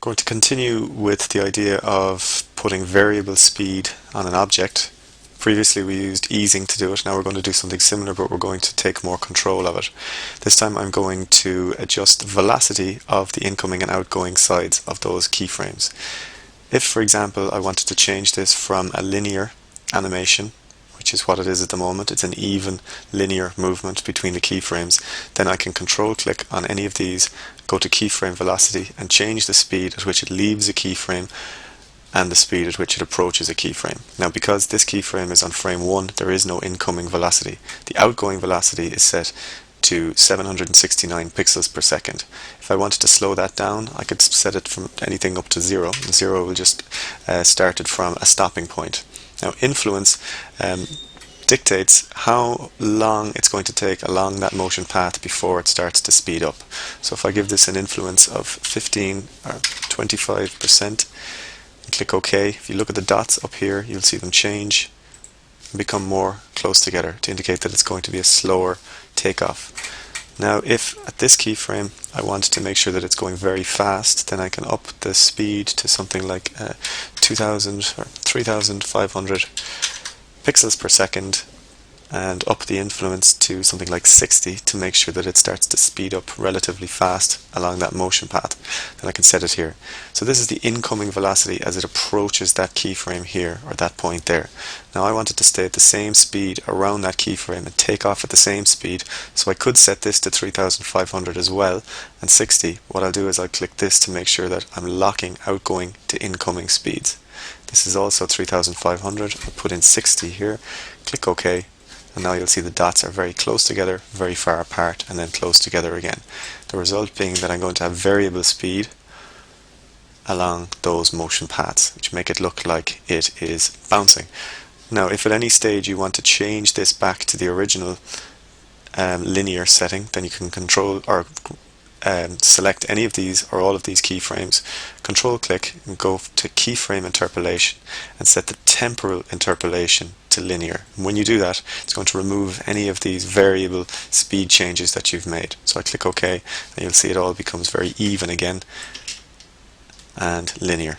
Going to continue with the idea of putting variable speed on an object. Previously we used easing to do it. Now we're going to do something similar, but we're going to take more control of it. This time I'm going to adjust the velocity of the incoming and outgoing sides of those keyframes. If, for example, I wanted to change this from a linear animation, which is what it is at the moment, it's an even linear movement between the keyframes, then I can control click on any of these, go to keyframe velocity and change the speed at which it leaves a keyframe and the speed at which it approaches a keyframe. Now because this keyframe is on frame 1, there is no incoming velocity. The outgoing velocity is set to 769 pixels per second. If I wanted to slow that down, I could set it from anything up to 0. 0 will just start it from a stopping point. Now influence dictates how long it's going to take along that motion path before it starts to speed up. So if I give this an influence of 15 or 25% and click OK, if you look at the dots up here, you'll see them change and become more close together to indicate that it's going to be a slower takeoff. Now if at this keyframe I want to make sure that it's going very fast, then I can up the speed to something like 2000 or 3500 pixels per second and up the influence to something like 60 to make sure that it starts to speed up relatively fast along that motion path. Then I can set it here. So this is the incoming velocity as it approaches that keyframe here, or that point there. Now I want it to stay at the same speed around that keyframe and take off at the same speed, so I could set this to 3500 as well and 60. What I'll do is I'll click this to make sure that I'm locking outgoing to incoming speeds. This is also 3500. I'll put in 60 here, click OK, and now you'll see the dots are very close together, very far apart, and then close together again. The result being that I'm going to have variable speed along those motion paths, which make it look like it is bouncing. Now if at any stage you want to change this back to the original linear setting, then you can control or select any of these or all of these keyframes, control click and go to keyframe interpolation and set the temporal interpolation to linear. And when you do that, it's going to remove any of these variable speed changes that you've made. So I click OK and you'll see it all becomes very even again and linear.